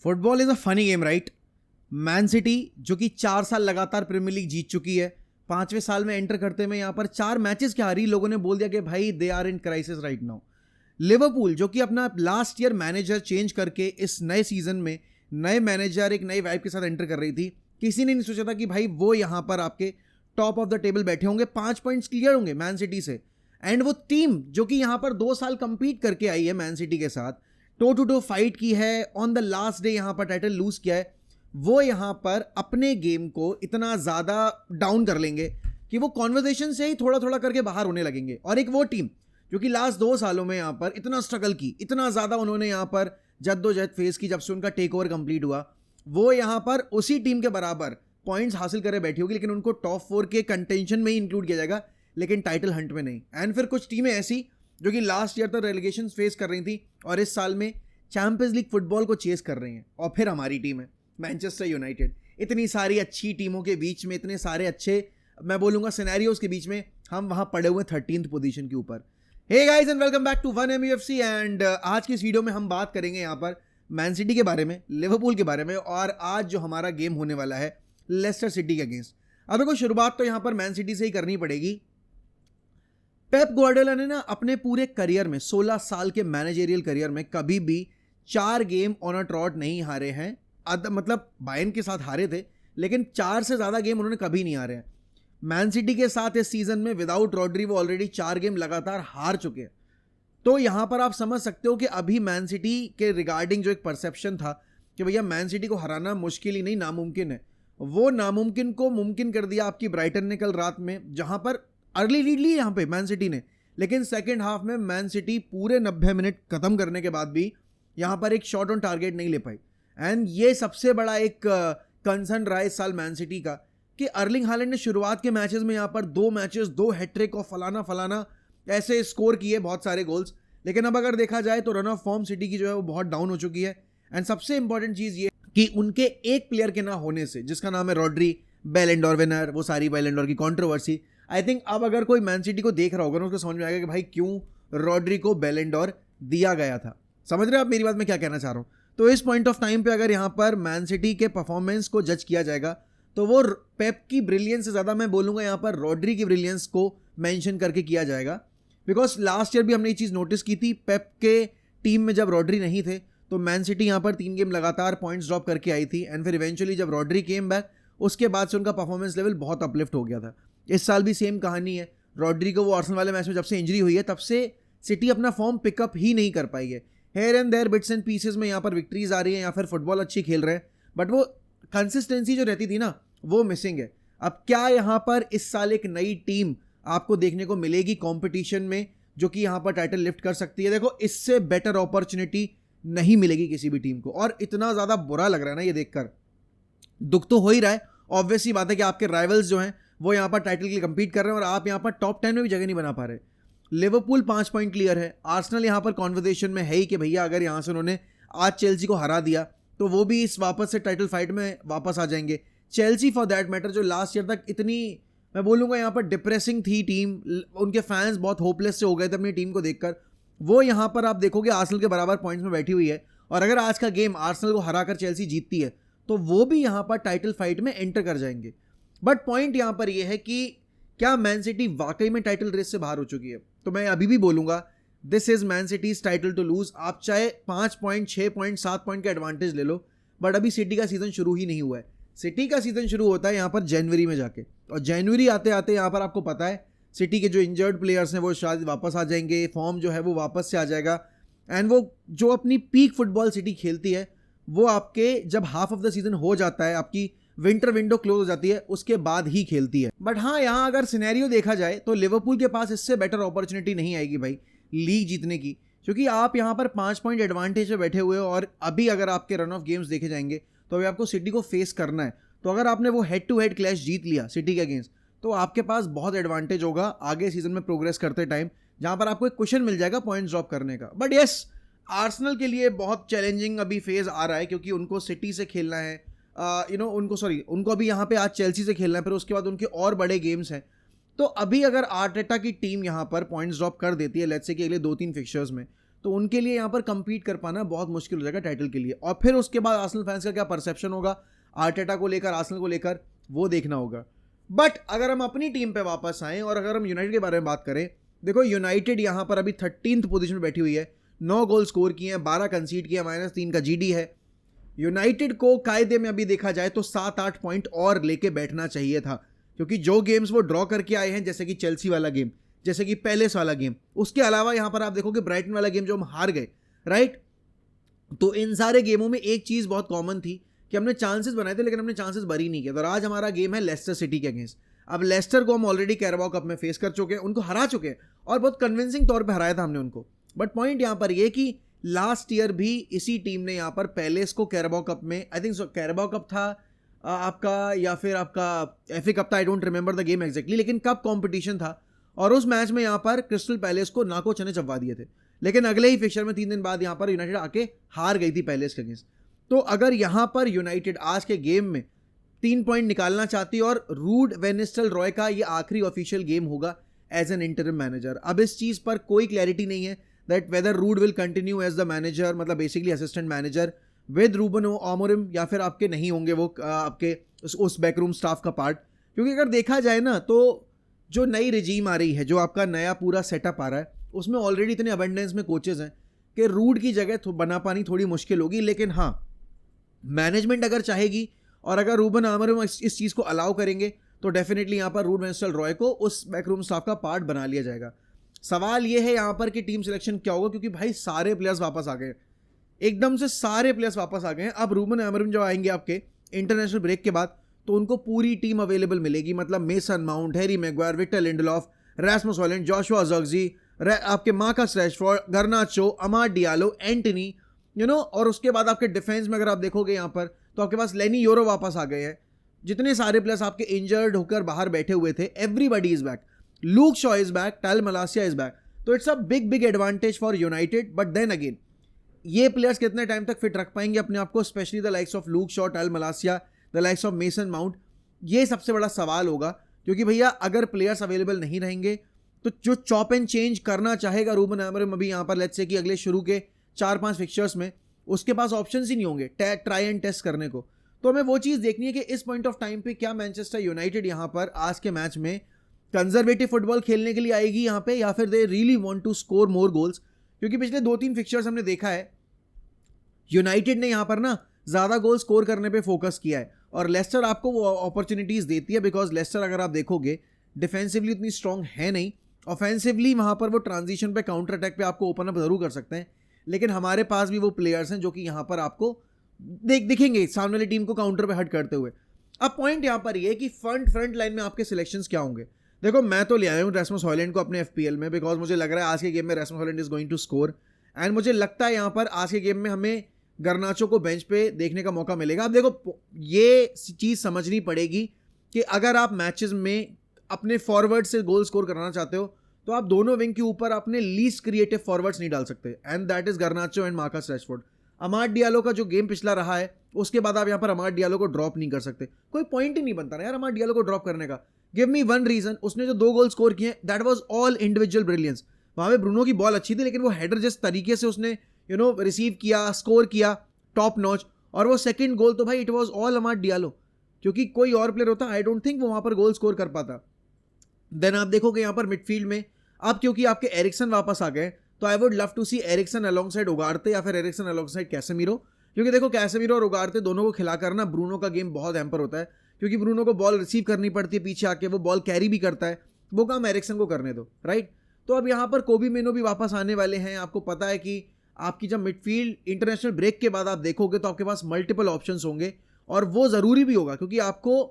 Football is a funny game right. Man city जो कि 4 साल लगातार प्रीमियर लीग जीत चुकी है, 5वें साल में एंटर करते में यहाँ पर 4 मैचेस क्या हारी, लोगों ने बोल दिया कि भाई they are in crisis right now. Liverpool जो कि अपना लास्ट ईयर मैनेजर चेंज करके इस नए सीजन में नए मैनेजर एक नई वाइब के साथ एंटर कर रही थी, किसी ने नहीं सोचा था कि भाई वो यहाँ पर आपके टॉप ऑफ द टेबल बैठे होंगे, 5 पॉइंट्स क्लियर होंगे मैन सिटी से। एंड वो टीम जो कि यहाँ पर 2 साल कंपीट करके आई है मैन सिटी के साथ, टो टू टो फाइट की है, ऑन द लास्ट डे यहाँ पर टाइटल लूज किया है, वो यहाँ पर अपने गेम को इतना ज़्यादा डाउन कर लेंगे कि वो कॉन्वर्सेशन से ही थोड़ा थोड़ा करके बाहर होने लगेंगे। और एक वो टीम जो कि लास्ट 2 सालों में यहाँ पर इतना स्ट्रगल की, इतना ज़्यादा उन्होंने यहाँ पर जद्दोजहद फेस की जब से उनका टेक ओवर कंप्लीट हुआ, वो यहाँ पर उसी टीम के बराबर पॉइंट्स हासिल करे बैठी होगी, लेकिन उनको टॉप 4 के कंटेंशन में ही इंक्लूड किया जाएगा, लेकिन टाइटल हंट में नहीं। एंड फिर कुछ टीमें ऐसी जो कि लास्ट ईयर तक रेलीगेशन फेस कर रही थी और इस साल में चैंपियंस लीग फुटबॉल को चेस कर रही हैं। और फिर हमारी टीम है मैनचेस्टर यूनाइटेड। इतनी सारी अच्छी टीमों के बीच में, इतने सारे अच्छे मैं बोलूँगा सिनेरियोज के बीच में, हम वहाँ पड़े हुए 13th पोजीशन के ऊपर। Hey guys and welcome back to 1MUFC। And आज की इस वीडियो में हम बात करेंगे यहाँ पर मैन सिटी के बारे में, लिवरपूल के बारे में, और आज जो हमारा गेम होने वाला है लेस्टर सिटी के अगेंस्ट। अब देखो, शुरुआत तो यहाँ पर मैन सिटी से ही करनी पड़ेगी। पेप ग्वार्डियोला ने ना अपने पूरे करियर में, 16 साल के मैनेजरियल करियर में, कभी भी 4 गेम ऑन अ ट्रॉट नहीं हारे हैं। मतलब बायर्न के साथ हारे थे, लेकिन 4 से ज़्यादा गेम उन्होंने कभी नहीं हारे हैं। मैन सिटी के साथ इस सीजन में विदाउट रॉड्री वो ऑलरेडी 4 गेम लगातार हार चुके हैं। तो यहाँ पर आप समझ सकते हो कि अभी मैन सिटी के रिगार्डिंग जो एक परसेप्शन था कि भैया मैन सिटी को हराना मुश्किल ही नहीं नामुमकिन है, वो नामुमकिन को मुमकिन कर दिया आपकी ब्राइटन ने कल रात में, जहाँ पर अर्ली लीड ली यहाँ पे मैन सिटी ने, लेकिन सेकेंड हाफ में मैन सिटी पूरे 90 मिनट खत्म करने के बाद भी यहाँ पर एक शॉट ऑन टारगेट नहीं ले पाई। एंड ये सबसे बड़ा एक कंसर्न रहा इस साल मैन सिटी का कि अर्लिंग हालैंड ने शुरुआत के मैचेस में यहाँ पर 2 मैचेस 2 हैट्रिक और फलाना ऐसे स्कोर किए, बहुत सारे गोल्स, लेकिन अब अगर देखा जाए तो रन ऑफ फॉर्म सिटी की जो है वो बहुत डाउन हो चुकी है। एंड सबसे इंपॉर्टेंट चीज़ ये कि उनके एक प्लेयर के ना होने से, जिसका नाम है रॉड्री, बैलन डॉर विनर, वो सारी बैलन डॉर की कंट्रोवर्सी, आई थिंक अब अगर कोई मैन सिटी को देख रहा होगा ना, उसको समझ में आएगा कि भाई क्यों रॉड्री को बैलन डॉर दिया गया था। समझ रहे हो आप मेरी बात, मैं क्या कहना चाह रहा हूँ? तो इस पॉइंट ऑफ टाइम पे अगर यहाँ पर मैन सिटी के परफॉर्मेंस को जज किया जाएगा तो वो पेप की ब्रिलियंस से ज़्यादा मैं बोलूँगा यहाँ पर रॉड्री की ब्रिलियंस को मेंशन करके किया जाएगा। बिकॉज लास्ट ईयर भी हमने ये चीज़ नोटिस की थी, पेप के टीम में जब रॉड्री नहीं थे तो मैन सिटी यहाँ पर 3 गेम लगातार पॉइंट्स ड्रॉप करके आई थी। एंड फिर इवेंचुअली जब रॉड्री केम बैक, उसके बाद से उनका परफॉर्मेंस लेवल बहुत अपलिफ्ट हो गया था। इस साल भी सेम कहानी है। रॉड्री को वो आर्सेनल वाले मैच में जब से इंजरी हुई है, तब से सिटी अपना फॉर्म पिकअप ही नहीं कर पाई है। Here and there bits and pieces में यहाँ पर विक्ट्रीज आ रही है या फिर फुटबॉल अच्छी खेल रहे हैं, बट वो कंसिस्टेंसी जो रहती थी ना, वो मिसिंग है। अब क्या यहाँ पर इस साल एक नई टीम आपको देखने को मिलेगी कंपटीशन में जो कि यहाँ पर टाइटल लिफ्ट कर सकती है? देखो, इससे बेटर अपॉर्चुनिटी नहीं मिलेगी किसी भी टीम को। और इतना ज़्यादा बुरा लग रहा है ना ये देखकर, दुख तो हो ही रहा है। ऑब्वियस सी बात है कि आपके राइवल्स जो हैं वो यहाँ पर टाइटल के लिए कंपीट कर रहे हैं और आप यहाँ पर टॉप 10 में भी जगह नहीं बना पा रहे। लिवरपूल 5 पॉइंट क्लियर है, आर्सेनल यहाँ पर कॉन्वर्सेशन में है ही कि भैया अगर यहाँ से उन्होंने आज चेल्सी को हरा दिया तो वो भी इस वापस से टाइटल फाइट में वापस आ जाएंगे। चेल्सी फॉर दैट मैटर जो लास्ट ईयर तक इतनी मैं बोलूँगा यहाँ पर डिप्रेसिंग थी टीम, उनके फैंस बहुत होपलेस से हो गए थे अपनी टीम को देखकर, वो यहाँ पर आप देखोगे आर्सेनल के बराबर पॉइंट्स में बैठी हुई है। और अगर आज का गेम आर्सेनल को हराकर चेल्सी जीतती है तो वो भी यहाँ पर टाइटल फाइट में एंटर कर जाएंगे। बट पॉइंट यहाँ पर ये है कि क्या मैन सिटी वाकई में टाइटल रेस से बाहर हो चुकी है? तो मैं अभी भी बोलूँगा this is Man City's title to lose. आप चाहे 5 पॉइंट, 6 पॉइंट, 7 पॉइंट का एडवांटेज ले लो, बट अभी सिटी का सीजन शुरू ही नहीं हुआ है। सिटी का सीजन शुरू होता है यहाँ पर जनवरी में जाके, और जनवरी आते आते यहाँ पर आपको पता है सिटी के जो इंजर्ड प्लेयर्स हैं वो शायद वापस आ जाएंगे, फॉर्म जो है वो वापस से आ जाएगा। एंड वो जो अपनी पीक फुटबॉल सिटी खेलती है वो आपके जब हाफ ऑफ द सीजन हो जाता है, आपकी विंटर विंडो क्लोज हो जाती है, उसके बाद ही खेलती है। बट हाँ, यहाँ अगर सिनेरियो देखा जाए तो लिवरपूल के पास इससे बेटर अपॉर्चुनिटी नहीं आएगी भाई लीग जीतने की, क्योंकि आप यहाँ पर 5 पॉइंट एडवांटेज में बैठे हुए हो और अभी अगर आपके रन ऑफ गेम्स देखे जाएंगे तो अभी आपको सिटी को फेस करना है। तो अगर आपने वो हेड टू हेड क्लैश जीत लिया सिटी के अगेंस्ट तो आपके पास बहुत एडवांटेज होगा आगे सीजन में प्रोग्रेस करते टाइम, जहाँ पर आपको एक क्वेश्चन मिल जाएगा पॉइंट्स ड्रॉप करने का। बट यस, आर्सेनल के लिए बहुत चैलेंजिंग अभी फेज आ रहा है, क्योंकि उनको सिटी से खेलना है, उनको अभी यहाँ पे आज चेल्सी से खेलना है, फिर उसके बाद उनके और बड़े गेम्स हैं। तो अभी अगर आर्टेटा की टीम यहाँ पर पॉइंट्स ड्रॉप कर देती है लेट्स से कि अगले 2-3 फिक्चर्स में, तो उनके लिए यहाँ पर compete कर पाना बहुत मुश्किल हो जाएगा टाइटल के लिए। और फिर उसके बाद आर्सेनल फैंस का क्या परसेप्शन होगा आर्टेटा को लेकर, आर्सेनल को लेकर, वो देखना होगा। बट अगर हम अपनी टीम पे वापस आएँ और अगर हम यूनाइटेड के बारे में बात करें, देखो यूनाइटेड यहाँ पर अभी 13th पोजीशन में बैठी हुई है, 9 गोल स्कोर किए हैं, 12 कंसीड किए, -3 का जीडी है। यूनाइटेड को कायदे में अभी देखा जाए तो 7-8 पॉइंट और लेके बैठना चाहिए था, क्योंकि जो गेम्स वो ड्रॉ करके आए हैं, जैसे कि चेल्सी वाला गेम, जैसे कि पैलेस वाला गेम, उसके अलावा यहाँ पर आप देखोगे ब्राइटन वाला गेम जो हम हार गए, राइट। तो इन सारे गेमों में एक चीज़ बहुत कॉमन थी कि हमने चांसेस बनाए थे लेकिन हमने चांसेस भरी नहीं किया। तो आज हमारा गेम है लेस्टर सिटी के अगेंस्ट। अब लेस्टर को हम ऑलरेडी कैराबाओ कप में फेस कर चुके हैं, उनको हरा चुके हैं और बहुत कन्विंसिंग तौर पे हराया था हमने उनको। बट पॉइंट यहाँ पर ये कि लास्ट ईयर भी इसी टीम ने यहाँ पर पैलेस को कैराबाओ कप में, आई थिंक कैराबाओ कप था आपका या फिर आपका एफए कप था, I don't remember the game exactly, लेकिन कप कॉम्पिटिशन था और उस मैच में यहाँ पर क्रिस्टल पैलेस को नाको चने चबवा दिए थे। लेकिन अगले ही फिक्चर में 3 दिन बाद यहाँ पर यूनाइटेड आके हार गई थी पैलेस के अगेंस्ट। तो अगर यहाँ पर यूनाइटेड आज के गेम में 3 पॉइंट निकालना चाहती और रूड वेनिस्टल रॉय का ये आखिरी ऑफिशियल गेम होगा एज एन इंटरिम मैनेजर। अब इस चीज़ पर कोई क्लैरिटी नहीं है that whether Ruud will continue as the manager, मतलब basically assistant manager with Ruben Amorim, या फिर आपके नहीं होंगे वो आपके उस बैकरूम स्टाफ का पार्ट। क्योंकि अगर देखा जाए ना तो जो नई रिजीम आ रही है, जो आपका नया पूरा सेटअप आ रहा है, उसमें ऑलरेडी इतने अबंडेंस में कोचेज हैं कि रूड की जगह बना पानी थोड़ी मुश्किल होगी। लेकिन हाँ, मैनेजमेंट अगर चाहेगी और अगर रूबन आमोरिम इस चीज़ को अलाउ करेंगे तो डेफिनेटली यहाँ पर रूड वेनिस्टल रॉय को उस बैकरूम स्टाफ का पार्ट बना लिया जाएगा। सवाल ये है यहाँ पर कि टीम सिलेक्शन क्या होगा, क्योंकि भाई सारे प्लेयर्स वापस आ गए, एकदम से सारे प्लेयर्स वापस आ गए हैं। अब रूबन आमोरिम जब आएंगे आपके इंटरनेशनल ब्रेक के बाद तो उनको पूरी टीम अवेलेबल मिलेगी, मतलब Mason Mount, Harry Maguire, Victor Lindelof, Rasmus Hojlund, Joshua Zirkzee, आपके Marcus Rashford, Garnacho, Amad Diallo, Antony, और उसके बाद आपके डिफेंस में अगर आप देखोगे यहाँ पर तो आपके पास लेनी योरो वापस आ गए हैं। जितने सारे प्लेयर्स आपके इंजर्ड होकर बाहर बैठे हुए थे, everybody is back, Luke Shaw is back, Tyrell Malacia is back. तो it's a big advantage for United. But then again ये प्लेयर्स कितने टाइम तक फिट रख पाएंगे अपने आप को, specially the likes of Luke Shaw, Tyrell Malacia, the likes of Mason Mount, ये सबसे बड़ा सवाल होगा। क्योंकि भैया अगर प्लेयर्स अवेलेबल नहीं रहेंगे तो जो चॉप एंड चेंज करना चाहेगा रूबन आमोरिम अभी यहाँ पर, लेट्स से कि अगले शुरू के 4-5 फिक्चर्स में, उसके पास ऑप्शंस ही नहीं होंगे ट्राई एंड टेस्ट करने को। तो हमें वो चीज़ देखनी है कि इस पॉइंट ऑफ टाइम पे क्या मैनचेस्टर यूनाइटेड यहाँ पर आज के मैच में कंजर्वेटिव फुटबॉल खेलने के लिए आएगी यहाँ पे, या फिर they really want to score more goals. क्योंकि पिछले 2-3 फिक्चर्स हमने देखा है यूनाइटेड ने यहाँ पर ना ज़्यादा गोल स्कोर करने पे फोकस किया है और लेस्टर आपको वो अपॉर्चुनिटीज़ देती है। बिकॉज लेस्टर अगर आप देखोगे डिफेंसिवली उतनी स्ट्रॉन्ग है नहीं, ऑफेंसिवली वहाँ पर वो ट्रांजिशन पे, काउंटर अटैक पे आपको ओपन अप जरूर कर सकते हैं। लेकिन हमारे पास भी वो प्लेयर्स हैं जो कि यहाँ पर आपको दिखेंगे सामने वाली टीम को काउंटर पे हट करते हुए। अब पॉइंट यहाँ पर ये कि फ्रंट लाइन में आपके सिलेक्शंस क्या होंगे। देखो मैं तो ले आया हूँ रास्मुस हॉयलैंड को अपने एफपीएल में, बिकॉज मुझे लग रहा है आज के गेम में Rasmus Hojlund is going to score. And मुझे लगता है यहाँ पर आज के गेम में हमें गर्नाचो को बेंच पे देखने का मौका मिलेगा। अब देखो ये चीज़ समझनी पड़ेगी कि अगर आप मैचेस में अपने फॉरवर्ड से गोल स्कोर कराना चाहते हो तो आप दोनों विंग के ऊपर अपने लीस्ट क्रिएटिव फॉरवर्ड्स नहीं डाल सकते, and that is Garnacho and Marcus Rashford. Amad Diallo का जो गेम पिछला रहा है उसके बाद आप यहाँ पर अमाड डियालो को ड्रॉप नहीं कर सकते, कोई पॉइंट ही नहीं बनता ना यार अमाड डियालो को ड्रॉप करने का। गिव मी वन रीजन, उसने जो 2 गोल स्कोर किए that was all individual brilliance. वहाँ पे ब्रूनो की बॉल अच्छी थी लेकिन वो हेडर जिस तरीके से उसने रिसीव किया, स्कोर किया, टॉप नॉच। और वो सेकंड गोल तो भाई इट वाज ऑल अमाड डियालो, क्योंकि कोई और प्लेयर होता आई डोंट थिंक वो वहाँ पर गोल स्कोर कर पाता। देन आप देखोगे यहाँ पर मिडफील्ड में अब क्योंकि आपके एरिक्सन वापस आ गए तो I would love to see Eriksen alongside Ugarte या फिर एरिक्सन अलॉन्ग साइड कैसेमीरो। क्योंकि देखो कैसेमीरो और उगारते दोनों को खिला करना ब्रूनो का गेम बहुत हैम्पर होता है, क्योंकि ब्रूनो को बॉल रिसीव करनी पड़ती है पीछे आके, वो बॉल कैरी भी करता है, वो काम एरिक्सन को करने दो, राइट। तो अब यहाँ पर कोबी मेनो भी वापस आने वाले हैं। आपको पता है कि आपकी जब मिडफील्ड इंटरनेशनल ब्रेक के बाद आप देखोगे तो आपके पास मल्टीपल ऑप्शंस होंगे और वो ज़रूरी भी होगा, क्योंकि आपको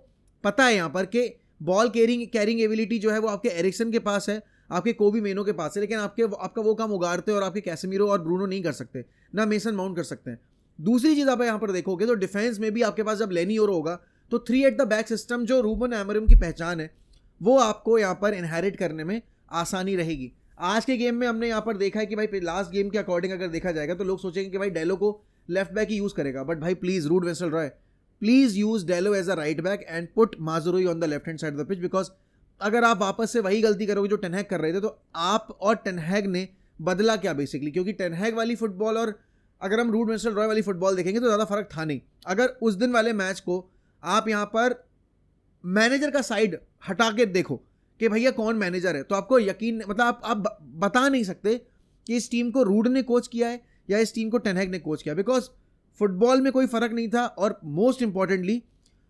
पता है यहाँ पर कि बॉल कैरिंग एबिलिटी जो है वो आपके एरिक्सन के पास है, आपके कोबी मेनो के पास है, लेकिन आपका वो काम उगारते और आपके कैसेमीरो और ब्रूनो नहीं कर सकते, ना मेसन माउंट कर सकते हैं। दूसरी चीज़ आप यहाँ पर देखोगे तो डिफेंस में भी आपके पास जब लेनी ओरो होगा तो 3 एट द बैक सिस्टम जो रूबन आमोरिम की पहचान है वो आपको यहाँ पर इनहेरिट करने में आसानी रहेगी। आज के गेम में हमने यहाँ पर देखा है कि भाई लास्ट गेम के अकॉर्डिंग अगर देखा जाएगा तो लोग सोचेंगे कि भाई डेलो को लेफ्ट बैक ही यूज़ करेगा, बट भाई please Ruud van Nistelrooy please use Dalot as a right back and put Mazraoui on the left hand side of the pitch. Because अगर आप वापस से वही गलती करोगे जो टेनहैग कर रहे थे तो आप और टेनहैग ने बदला क्या बेसिकली, क्योंकि टेन हैग वाली फुटबॉल और अगर हम रूड मिस्टर रॉय वाली फुटबॉल देखेंगे तो ज़्यादा फर्क था नहीं। अगर उस दिन वाले मैच को आप यहाँ पर मैनेजर का साइड हटा के देखो कि भैया कौन मैनेजर है, तो आपको यकीन, मतलब आप बता नहीं सकते कि इस टीम को रूड ने कोच किया है या इस टीम को टेन हैग ने कोच किया, बिकॉज फुटबॉल में कोई फर्क नहीं था और मोस्ट इंपॉर्टेंटली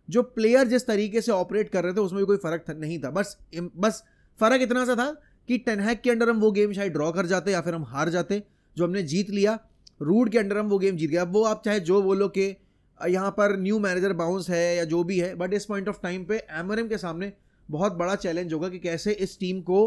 जो प्लेयर जिस तरीके से ऑपरेट कर रहे थे उसमें भी कोई फर्क नहीं था। बस फर्क इतना सा था कि टेन हैग के अंडर हम वो गेम शायद ड्रॉ कर जाते या फिर हम हार जाते, जो हमने जीत लिया। रूड के अंडर हम वो गेम जीत गया। अब वो आप चाहे जो बोलो कि यहाँ पर न्यू मैनेजर बाउंस है या जो भी है, बट इस पॉइंट ऑफ टाइम पे एमआरएम के सामने बहुत बड़ा चैलेंज होगा कि कैसे इस टीम को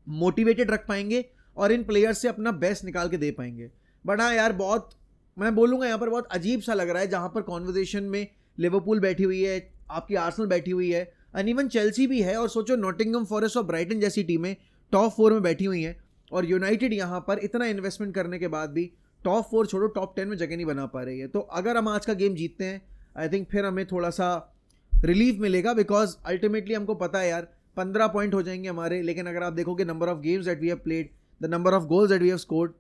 मोटिवेटेड रख पाएंगे और इन प्लेयर्स से अपना बेस्ट निकाल के दे पाएंगे। बट हाँ यार, बहुत मैं बोलूँगा यहाँ पर बहुत अजीब सा लग रहा है, जहाँ पर कॉन्वर्जेशन में लिवरपूल बैठी हुई है, आपकी आर्सेनल बैठी हुई है, एंड इवन चेल्सी भी है, और सोचो नॉटिंघम फॉरेस्ट और ब्राइटन जैसी टीमें टॉप 4 में बैठी हुई हैं, और यूनाइटेड यहाँ पर इतना इन्वेस्टमेंट करने के बाद भी टॉप 4 छोड़ो टॉप 10 में जगह नहीं बना पा रही है। तो अगर हम आज का गेम जीतते हैं, आई थिंक फिर हमें थोड़ा सा रिलीफ मिलेगा, बिकॉज अल्टीमेटली हमको पता है यार 15 पॉइंट हो जाएंगे हमारे, लेकिन अगर आप देखोगे number of games that we have played, the number of goals that we have scored,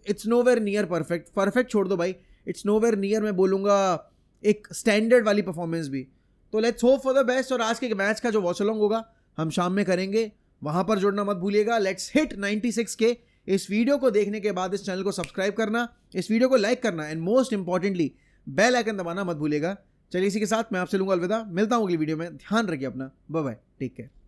it's nowhere near perfect छोड़ दो भाई, इट्स नोवेयर नियर, मैं बोलूँगा एक स्टैंडर्ड वाली परफॉर्मेंस भी। तो let's hope for the best, और आज के मैच का जो वॉच अलॉन्ग होगा हम शाम में करेंगे, वहाँ पर जुड़ना मत भूलिएगा। Let's hit 96K। इस वीडियो को देखने के बाद इस चैनल को सब्सक्राइब करना, इस वीडियो को लाइक करना, and most importantly bell icon दबाना मत भूलिएगा। चलिए इसी के साथ मैं आपसे लूँगा अलविदा, मिलता हूँ अगली वीडियो में। ध्यान रखिए अपना, बाय बाय, टेक केयर।